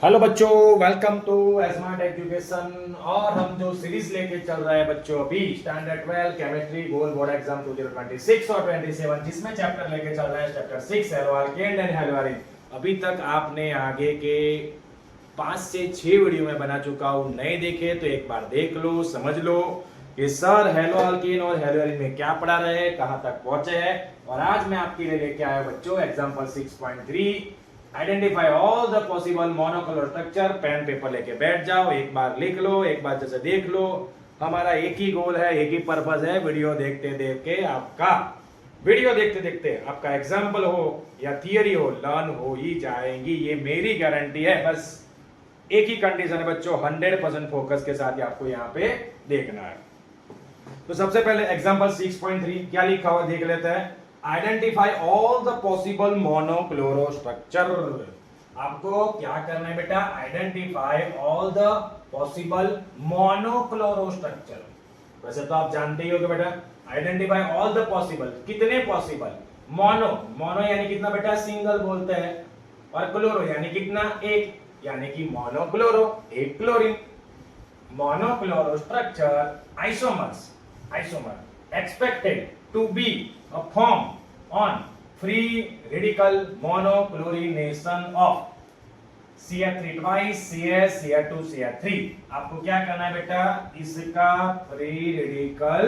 Hello बच्चों, welcome to smart education. और हम जो सीरीज लेके चल रहे हैं बच्चों अभी standard 12 chemistry gold board exam 2026 और 27, जिसमें चैप्टर लेके चल रहे हैं चैप्टर 6 एल्केन एंड हेलोअरिन। अभी तक आपने आगे के 5 से 6 वीडियो में बना चुका हूँ, नहीं देखे तो एक बार देख लो, समझ लो कि सर हेलोअल्केन और हेलोअरिन में क्या पढ़ा रहे, कहाँ तक पहुंचे हैं। और आज मैं आपके लिए लेके आया बच्चों example 6.3, identify all the possible monochloro structure. Pen paper लेके बैठ जाओ, एक बार लिख लो, एक बार जैसे देख लो। हमारा एक ही गोल है, एक ही पर्पस है, वीडियो देखते देखते आपका एग्जाम्पल हो या थियरी हो, लर्न हो ही जाएंगी, ये मेरी गारंटी है। बस एक ही कंडीशन है बच्चों, 100% फोकस के साथ ही आपको यहाँ पे देखना है। तो सबसे पहले एग्जाम्पल 6.3 क्या लिखा हुआ देख लेते हैं। Identify all the possible monochloro structure. आपको क्या करना है बेटा, identify all the possible monochloro structure. वैसे तो आप जानते ही हो बेटा, आइडेंटिफाई ऑल द पॉसिबल, कितने पॉसिबल। मोनो, मोनो यानी कितना बेटा, सिंगल बोलते हैं, और क्लोरो यानी कितना, एक, यानी कि मोनोक्लोरो, एक chlorine. Monochloro structure isomers, isomer expected to be a form on free radical monochlorination of CH3 twice CH CH2 CH3। आपको क्या करना है बेटा, इसका फ्री रेडिकल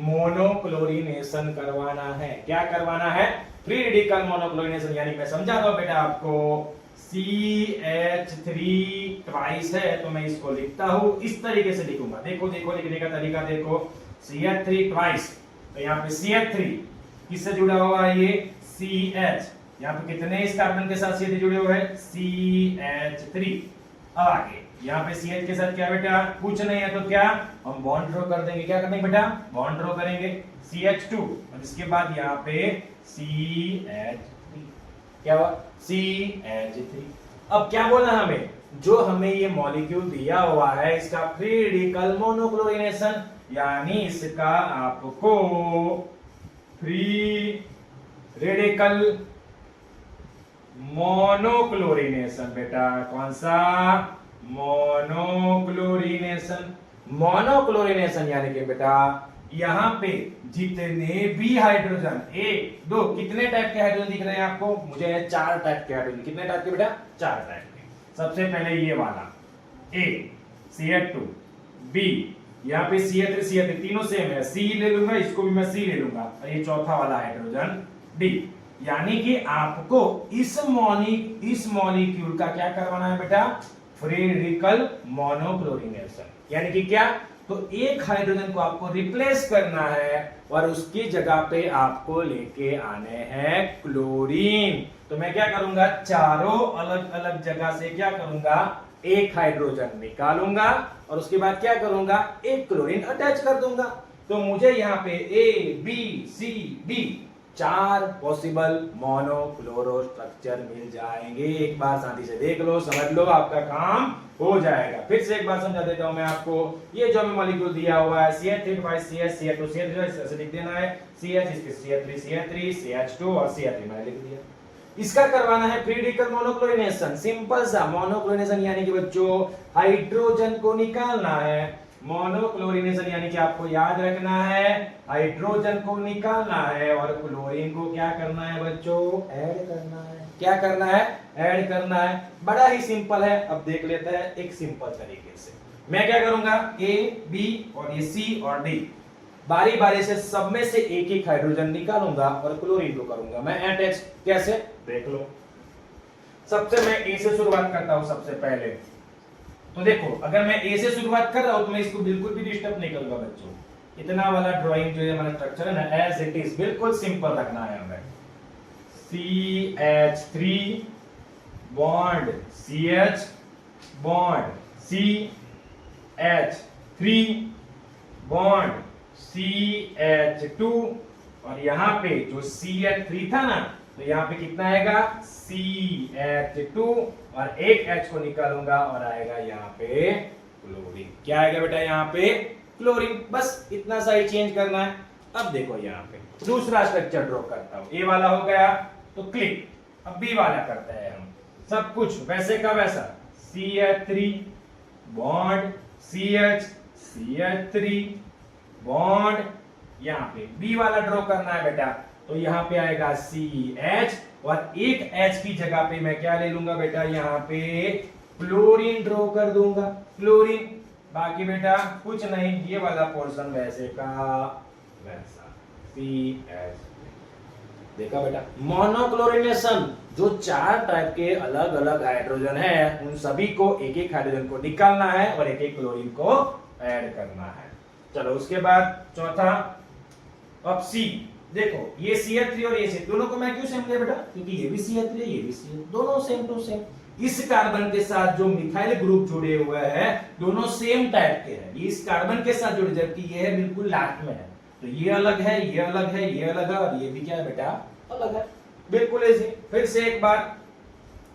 मोनोक्लोरिनेशन करवाना है। क्या करवाना है, फ्री रेडिकल मोनोक्लोरिनेशन। यानी मैं समझाता हूं बेटा आपको, CH3 ट्वाइस है तो मैं इसको लिखता हूं, इस तरीके से लिखूंगा। देखो देखो लिखने का तरीका देखो, CH3 ट्वाइस, तो यहाँ पे CH3 किससे जुड़ा हुआ है, ये CH। यहाँ पे कितने इस कार्बन के साथ CH3 जुड़े हुए हैं, CH3। अब आगे यहाँ पे CH के साथ क्या बेटा, कुछ नहीं है तो क्या, हम बॉन्ड ड्रॉ कर देंगे। क्या करेंगे बेटा, बॉन्ड ड्रॉ करेंगे, CH2, और इसके बाद यहाँ पे CH3, क्या हुआ, CH3। अब क्या बोलना है हमें, जो हमें ये मॉलिक्यूल दिया हुआ है इसका फ्री रेडिकल मोनोक्लोरिनेशन, यानी इसका आपको फ्री रेडिकल मोनोक्लोरिनेशन बेटा, कौन सा, मोनोक्लोरिनेशन। मोनोक्लोरिनेशन यानी कि बेटा यहां पे जितने भी हाइड्रोजन, एक दो, कितने टाइप के हाइड्रोजन दिख रहे हैं आपको, मुझे 4 टाइप के हाइड्रोजन। कितने टाइप के बेटा, 4 टाइप के। सबसे पहले ये वाला A CH2, B यहाँ पे CH3 CH3 तीनों सेम है, C ले लूंगा, इसको भी मैं C ले लूंगा, और ये चौथा वाला हाइड्रोजन D। यानी कि आपको इस मॉलिक्यूल का क्या करवाना है बेटा, फ्री रेडिकल मोनोक्लोरिनेशन। यानी कि क्या, तो एक हाइड्रोजन को आपको रिप्लेस करना है और उसकी जगह पे आपको लेके आने हैं क्लोरीन। तो मैं क्या करूंगा, चारों अलग अलग जगह से क्या करूंगा, एक हाइड्रोजन निकालूंगा और उसके बाद क्या करूंगा, एक क्लोरीन अटैच कर दूंगा। तो मुझे यहाँ पे A B C D 4 possible monochloro structure मिल जाएंगे। एक बार शांति से देख लो, समझ लो, आपका काम हो जाएगा। फिर से एक बार समझा देता हूं मैं आपको, ये जो हमें मॉलिक्यूल दिया हुआ है CH3 CH CH2 CH3, ऐसे लिख देना है, CH इसके CH3 CH3 CH2 और CH3 मैंने लिख दिया। इसका करवाना है फ्री रेडिकल मोनोक्लोरिनेशन, सिंपल सा मोनोक्लोरिनेशन, यानी कि बच्चों हाइड्रोजन को निकालना है। मोनोक्लोरिनेशन यानी कि आपको याद रखना है, हाइड्रोजन को निकालना है और क्लोरीन को क्या करना है बच्चों, ऐड करना है। क्या करना है, ऐड करना है। बड़ा ही सिंपल है। अब देख लेते हैं एक सिंपल तरीके से। मैं क्या करूंगा, A B और ये C और D, बारी बारी से सब में से एक एक हाइड्रोजन निकालूंगा और क्लोरीन को करूंगा मैं अटैच। कैसे, देख लो। सबसे मैं A से शुरुआत करता हूं सबसे पहले। तो देखो, अगर मैं A से शुरुआत कर रहा हूं तो मैं इसको बिल्कुल भी डिस्टर्ब नहीं करूंगा बच्चों। इतना वाला ड्राइंग जो है हमारा स्ट्रक्चर है ना, एज इट इज, बिल्कुल सिंपल रखना है हमें। CH3 bond CH bond CH3 bond CH2, और यहां पे जो CH3 था ना, तो यहां पे कितना आएगा, CH2, और एक H को निकालूंगा और आएगा यहां पे क्लोरीन। क्या आएगा बेटा, यहां पे क्लोरीन। बस इतना सा ही चेंज करना है। अब देखो यहां पे दूसरा स्ट्रक्चर ड्रॉ करता हूं, ए वाला हो गया तो क्लिक। अब बी वाला करते हैं हम, सब कुछ वैसे का वैसा, CH3 bond CH CH3 bond, यहाँ पे B वाला ड्रॉ करना है बेटा, तो यहाँ पे आएगा CH और एक H की जगह पे मैं क्या ले लूंगा बेटा, यहाँ पे क्लोरीन ड्रॉ कर दूंगा, क्लोरीन। बाकी बेटा कुछ नहीं, ये वाला पोर्शन वैसे का वैसा CH। देखा बेटा, मोनोक्लोरिनेशन, जो 4 टाइप के अलग अलग हाइड्रोजन है उन सभी को एक एक हाइड्रोजन को निकालना है और एक एक क्लोरीन को ऐड करना है। चलो उसके बाद चौथा, अब C, देखो ये CH3 और ये CH दोनों को मैं क्यों सेम लिया बेटा, क्योंकि ये भी CH3 है ये भी CH, दोनों सेम टू सेम। इस कार्बन के साथ जो मिथाइल ग्रुप जुड़े हुए हैं दोनों सेम टाइप के हैं, ये इस कार्बन के साथ जुड़े, जबकि ये है बिल्कुल लास्ट में है, तो ये अलग है ये अलग है ये अलग है और ये भी क्या है बेटा, अलग है, बिल्कुल ऐसे। फिर से एक बार,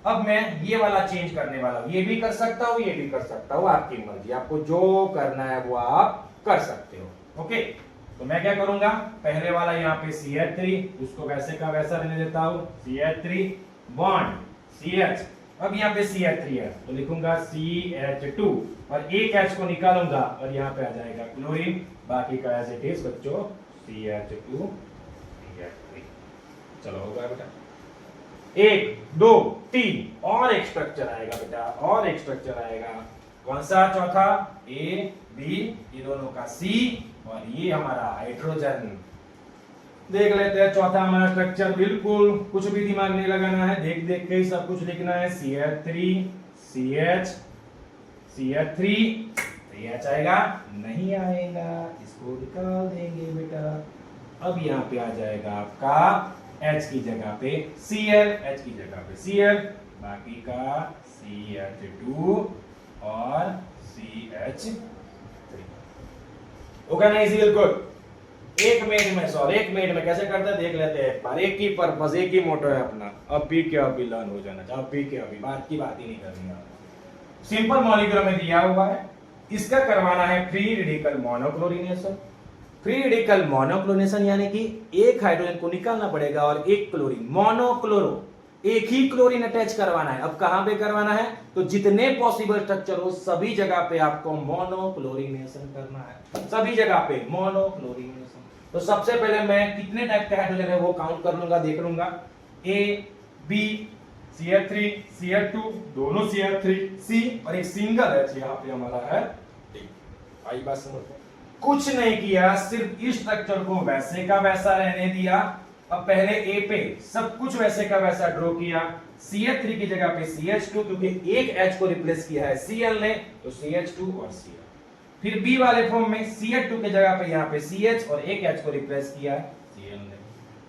अब मैं ये वाला चेंज करने वाला हूं, ये भी कर सकता हूं ये भी कर सकता हूं, आपकी मर्जी, आपको जो करना है वो आप कर सकते हो। ओके, तो मैं क्या करूंगा, पहले वाला यहाँ पे CH3 उसको वैसे का वैसा रहने देता हूं, CH3 बॉन्ड CH, अब यहाँ पे CH3 है तो लिखूंगा CH2 और एक H को निकालूंगा और यहाँ पे आ जाएगा क्लोरीन, बाकी का एज इट इज बच्चों CH2 CH3। चलो हो गया बेटा, 1 2 3 और एक स्ट्रक्चर आएगा बेटा, और एक स्ट्रक्चर आएगा, कौन सा, चौथा A B, ये दोनों का C और ये हमारा हाइड्रोजन। देख लेते हैं चौथा हमारा स्ट्रक्चर, बिल्कुल कुछ भी दिमाग नहीं लगाना है, देख देख के ही सब कुछ लिखना है, CH3 CH CH3 CH आएगा नहीं आएगा, इसको निकाल देंगे बेटा। अब यहाँ पे आ जाएगा आपका H की जगह पे Cl, H की जगह पे Cl, बाकी का CH2 और CH3 होगा ना, इजी, बिल्कुल। एक मिनट में कैसे करते हैं देख लेते हैं एक बार, एक ही पर्पस एक ही मोटो है अपना, अब भी क्या अभी लर्न हो जाना चाहिए, अब भी क्या अभी बात की बात ही नहीं करनी है। सिंपल मॉलिक्यूल में दिया हुआ है, इसका करवाना है free radical monochlorination. Free radical monochlorination यानी कि एक हाइड्रोजन को निकालना पड़ेगा और एक क्लोरीन, मोनोक्लोरो, एक ही क्लोरीन अटैच करवाना है। अब कहां पे करवाना है, तो जितने पॉसिबल स्ट्रक्चर हो सभी जगह पे आपको मोनोक्लोरिनेशन करना है, सभी जगह पे मोनोक्लोरिनेशन। तो सबसे पहले मैं कितने टाइप के हाइड्रोजन है वो काउंट कर लूंगा, देख लूंगा, A B CH3 CH2 दोनों CH3 C और एक सिंगल H यहाँ पे हमारा है D। आई बात समझ में? कुछ नहीं किया, सिर्फ इस स्ट्रक्चर को वैसे का वैसा रहने दिया। अब पहले A पे सब कुछ वैसे का वैसा ड्रॉ किया, CH3 की जगह पे CH2 क्योंकि एक H को रिप्लेस किया है Cl ने, तो CH2 और Cl। फिर B वाले फॉर्म में CH2 की जगह पे यहाँ पे CH और एक H को रिप्लेस किया है Cl ने।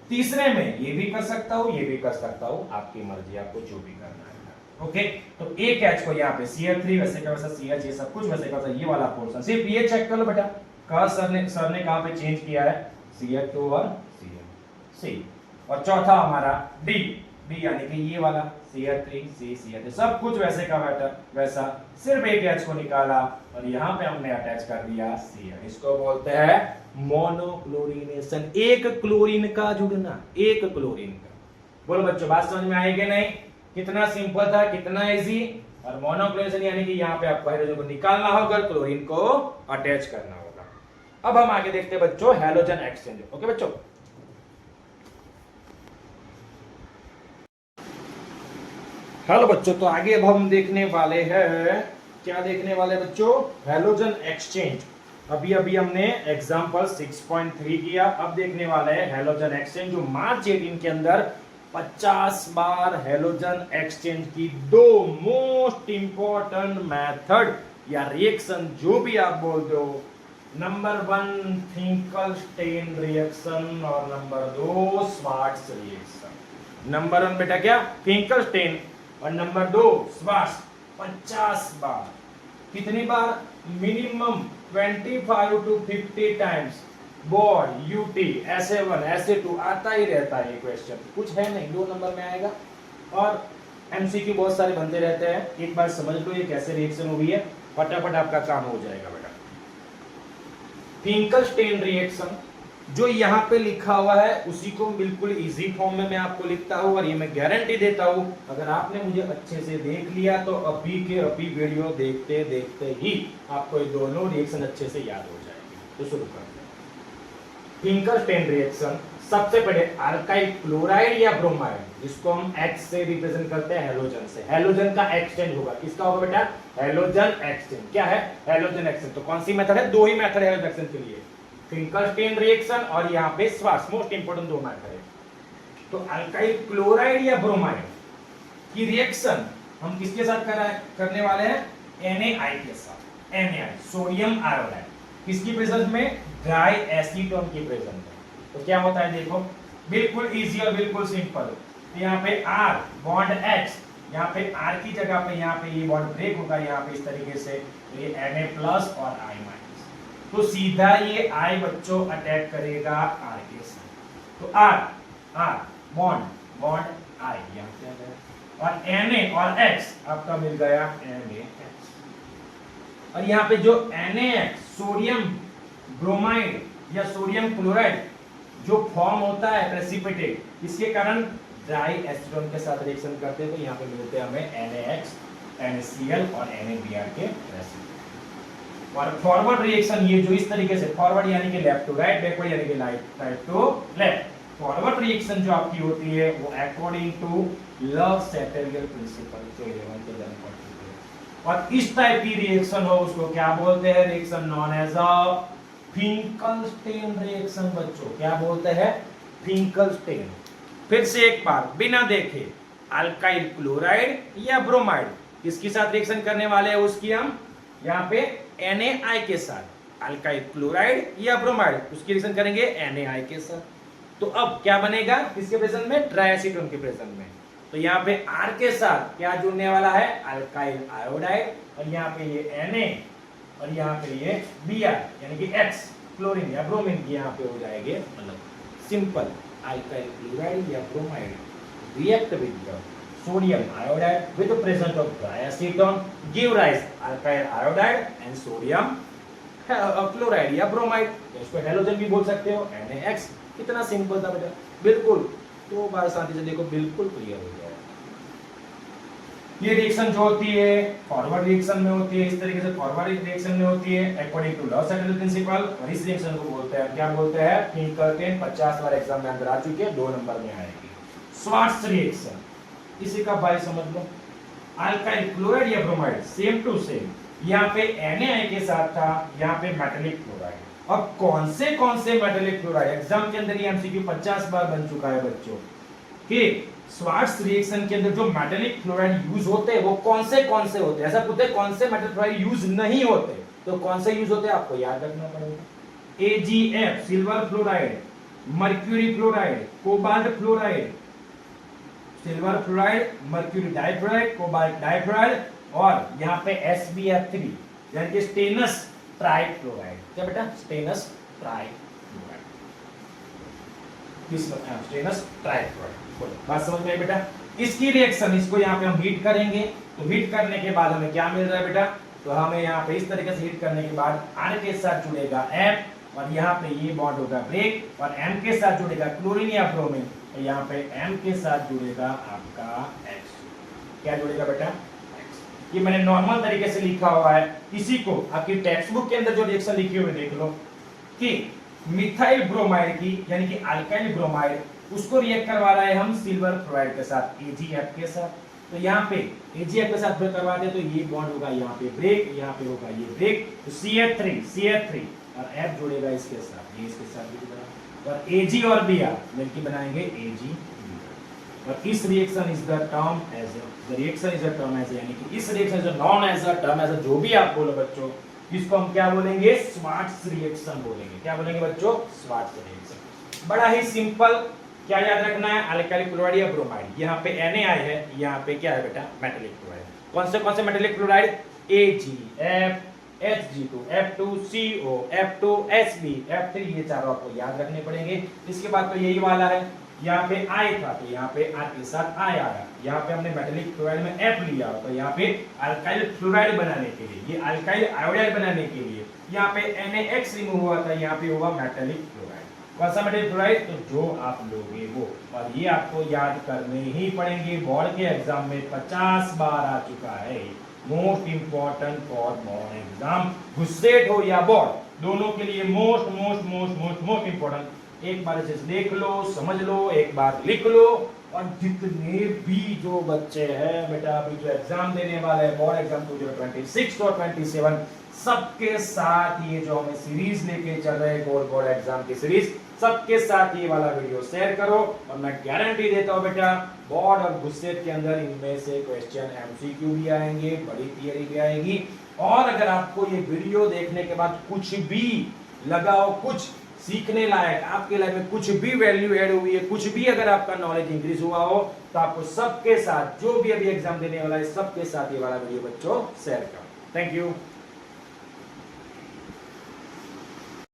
तीसरे में ये भी कर सकता हूँ ये भी कर सकता हूँ, आपकी मर्जी, आपको जो भी करना है। ओके, तो एक H को यहाँ पे CH3 वैसे का वैसा CH, ये सब कुछ वैसे का वैसा, ये वाला पोर्शन सिर्फ ये चेक कर लो बेटा, कहा सर ने कहां पे चेंज किया है, CH2 और C। और चौथा हमारा D यानी कि ये वाला CH3 C CH, सब कुछ वैसे का वैसा, सिर्फ एक H को निकाला और यहाँ पे हमने अटैच कर दिया Cl। इसको बोलते हैं मोनोक्लोरिनेशन, एक क्लोरीन का जुड़ना, एक क्लोरीन का। बोलो बच्चों बात समझ में आई कि नहीं, कितना सिंपल था, कितना इजी। और मोनोक्लोरिनेशन यानी कि यहाँ पे आपको हाइड्रोजन को निकालना होगा, क्लोरीन को अटैच करना होगा। अब हम आगे देखते हैं बच्चों हैलोजन एक्सचेंज। ओके बच्चों, हेलो बच्चों, तो आगे अब हम देखने वाले हैं, क्या देखने वाले बच्चों, हैलोजन एक्सचेंज। अभी हमने एग्जांपल 6.3 किया, अब देखने वाले हैं हैलोजन एक्सचेंज, जो मार्च 18 के अंदर 50 बार हैलोजन एक्सचेंज की दो मोस्ट इंपॉर्टेंट मेथड या रिएक्शन, जो भी आप बोलते हो। नंबर 1 फिंकलस्टेन रिएक्शन और नंबर 2 स्वार्ट्ज रिएक्शन। नंबर 1 बेटा क्या, फिंकलस्टेन, और नंबर 2 स्वार्ट्ज। 50 बार, कितनी बार, minimum 25 to 50 times. Board UT SA1 SA2 आता ही रहता है ये क्वेश्चन, कुछ है नहीं, 2 नंबर में आएगा। और MCQ बहुत सारे बनते रहते हैं, एक बार समझ लो ये कैसे रिएक्शन हुई है, फटाफट आपका काम हो जाएगा बेटा। फिंकलस्टेन रिएक्शन जो यहाँ पे लिखा हुआ है उसी को बिल्कुल इजी फॉर्म में मैं आपको लिखता हूँ, और ये मैं गारंटी देता हूँ अगर आपने मुझे अच्छे से देख लिया तो अभी के अभी वीडियो देखते देखते ही आपको ये दोनों रिएक्शन अच्छे से याद हो जाएंगे। तो शुरू करते हैं। फिंकलस्टीन रिएक्शन, सबसे पहले अल्काइल क्लोराइड या ब्रोमाइड, जिसको हम X से रिप्रेजेंट करते हैं हेलोजन से, हेलोजन का एक्सचेंज होगा। किसका होगा बेटा? Halogen exchange. क्या है? Halogen exchange. तो कौन सी मेथड है? दो ही मेथड है हेलोजन एक्सचेंज के लिए, फिंकलस्टीन रिएक्शन और यहाँ पे स्वार्ट्ज, मोस्ट इंपोर्टेंट दो मेथड है। तो अल्काइल क्लोराइड या ब्रोमाइड की रिएक्शन हम किसके साथ करने वाले हैं? NaI के साथ। NaI सोडियम आयोडाइड, किसकी प्रेजेंस में? ड्राई एसीटोन की प्रेजेंस में। तो क्या होता है देखो, बिल्कुल इजी और बिल्कुल सिंपल। तो यहाँ पे R बॉन्ड H, यहाँ पे R की जगह पे यहाँ पे ये बॉन्ड ब्रेक होगा यहाँ पे इस तरीके से, ये Na प्लस और I माइनस, तो सीधा ये I बच्चों अटैक करेगा R के साथ। तो R बॉन्ड I यहाँ पे आ गया, और Na और X आपका मिल गया NaH। और यहाँ पे जो NaX सोडियम ब्रोमाइड या सोडियम क्लोराइड जो फॉर्म होता है प्रेसिपिटेट, इसके कारण ड्राई एसीटोन के साथ रिएक्शन करते हैं, तो यहाँ पे मिलते हैं हमें NaX, NaCl और NaBr के रेसिपी। और फॉरवर्ड रिएक्शन ये जो इस तरीके से, फॉरवर्ड यानी कि लेफ्ट टू राइट, बैकवर्ड यानी कि right to left, forward reaction जो आपकी होती है वो अकॉर्डिंग टू लव-सेटेरियल प्रिंसिपल जो 11th के जन पढ़ते हैं। और इस टाइप की रिएक्शन हो उसको क्या बोलते हैं? Reaction known as a Finkelstein reaction. बच्चों क्या बोलते हैं? फिंकलस्टीन। फिर से एक बार बिना देखे, अल्काइल क्लोराइड या ब्रोमाइड किसके साथ रिएक्शन करने वाले हैं उसकी हम यहाँ पे NaI के साथ, अल्काइल क्लोराइड या ब्रोमाइड उसकी रिएक्शन करेंगे NaI के साथ। तो अब क्या बनेगा किसके प्रेजेंस में? ड्राई एसीटोन के प्रेजेंस में। तो यहाँ पे R के साथ क्या जुड़ने वाला है? अल्काइल आयोडाइड, और यहाँ पे ये Na और यहाँ पे ये Br यानी कि X क्लोरीन या ब्रोमीन की यहाँ पे हो जाएंगे, मतलब सिंपल अल्काइल क्लोराइड या bromide react with the sodium iodide with the presence of dry acetone give rise alkyl iodide and sodium chloride या ब्रोमाइड, इसको हेलोजन भी बोल सकते हो, NaX। कितना सिंपल था बेटा, बिल्कुल। तो बार शांति से देखो, बिल्कुल क्लियर हो गया। ये रिएक्शन जो होती है फॉरवर्ड रिएक्शन में होती है, इस तरीके से फॉरवर्ड रिएक्शन में होती है अकॉर्डिंग टू लव-सेटेरियल प्रिंसिपल, और इस रिएक्शन को बोलते हैं, क्या बोलते हैं? फिंकलस्टीन। 50 बार एग्जाम में अंदर आ चुके हैं, 2 नंबर में आएगी। स्वार्ट्ज रिएक्शन, इसी का बाय समझ लो, अल्काइल क्लोराइड या ब्रोमाइड सेम टू सेम, यहाँ पे NaI के साथ था, यहाँ पे मेटालिक क्लोराइड। अब कौन से मेटालिक क्लोराइड, एग्जाम के अंदर ये MCQ 50 बार बन चुका है बच्चों कि स्वार्ट्ज रिएक्शन के अंदर जो मेटालिक क्लोराइड यूज होते हैं वो कौन से होते हैं? ऐसा पूछते हैं कौन से मेटल क्लोराइड यूज नहीं होते, तो कौन से यूज होते हैं आपको याद रखना पड़ेगा। AgF silver fluoride, mercury fluoride, cobalt fluoride, silver fluoride, mercury difluoride, cobalt difluoride, और यहाँ पे SbF3 यानी कि स्टेनस ट्राइफ्लोराइड। क्या बेटा? Stannous trifluoride, stannous trifluoride. बात समझ में आई बेटा? इसकी रिएक्शन, इसको यहाँ पे हम हीट करेंगे, तो हीट करने के बाद हमें क्या मिल रहा है बेटा? तो हमें यहाँ पे इस तरीके से हीट करने के बाद R के साथ जुड़ेगा M, और यहाँ पे ये बॉन्ड होगा ब्रेक, और M के साथ जुड़ेगा क्लोरीन या ब्रोमीन, तो यहाँ पे M के साथ जुड़ेगा आपका X। क्या जुड़ेगा बेटा? X। ये मैंने नॉर्मल तरीके से लिखा हुआ है, इसी को आपकी टेक्स्ट बुक के अंदर जो रिएक्शन लिखी हुई देख लो कि मिथाइल ब्रोमाइड की यानी कि अल्काइल ब्रोमाइड, उसको रिएक्ट करवा रहे हैं हम सिल्वर फ्लोराइड के साथ, AgF के साथ। तो यहाँ पे AgF के साथ करवाते हैं तो ये बॉन्ड होगा यहाँ पे ब्रेक, यहाँ पे होगा ये ब्रेक, तो CH3 और F जुड़ेगा इसके साथ, ये इसके साथ जुड़ेगा, और Ag और Br मिलकर बनाएंगे Ag। और इस reaction is the term as यानी कि इस रिएक्शन जो known as a term as जो भी आप बोलो बच्चों, इसको हम क्या बोलेंगे? स्वार्ट्ज रिएक्शन बोलेंगे। क्या बोलेंगे बच्चों? Swarts reaction. बड़ा ही सिंपल, क्या याद रखना है? अल्काइल क्लोराइड या ब्रोमाइड, यहाँ पे NaI है, यहाँ पे क्या है बेटा? Metallic chloride. कौन से metallic chloride? AgF, Hg2, F2CO, F2Sb, F3, ये चारों आपको याद रखने पड़ेंगे। इसके बाद तो यही वाला है, यहाँ पे I था तो यहाँ पे R के साथ I आया, यहाँ पे हमने मेटालिक क्लोराइड में F लिया तो यहाँ पे अल्काइल फ्लोराइड बनाने के लिए, ये अल्काइल आयोडाइड बनाने के लिए यहाँ पे NaX रिमूव हुआ था, यहाँ पे होगा मेटालिक क्लोराइड। कौन सा मटेरियल क्लोराइड, तो जो आप लोगे वो, और ये आपको याद करने ही पड़ेंगे, बोर्ड के एग्जाम में 50 बार आ चुका है, most important for board exam, गुस्सेट हो या बोर्ड दोनों के लिए most most most most most important. एक बार इसे देख लो, समझ लो, एक बार लिख लो, और जितने भी जो बच्चे हैं बेटा अभी जो एग्जाम देने वाले हैं बोर्ड एग्जाम 2026 और 27, सबके साथ ये जो हमें सीरीज लेके चल रहे हैं गोल्ड बोर्ड एग्जाम की सीरीज, सबके साथ ये वाला वीडियो शेयर करो, और मैं गारंटी देता हूं बेटा बोर्ड और गुस्सेट के अंदर इनमें से क्वेश्चन एमसीक्यू भी आएंगे, बड़ी थियरी भी आएगी। और अगर आपको ये वीडियो देखने के बाद कुछ भी लगा हो, कुछ सीखने लायक, आपके लाइफ में कुछ भी वैल्यू ऐड हुई है, कुछ भी अगर आपका नॉलेज इंक्रीज हुआ हो, तो आपको सबके साथ जो भी अभी एग्जाम देने वाला है सबके साथ ये वाला वीडियो बच्चों शेयर करो। Thank you.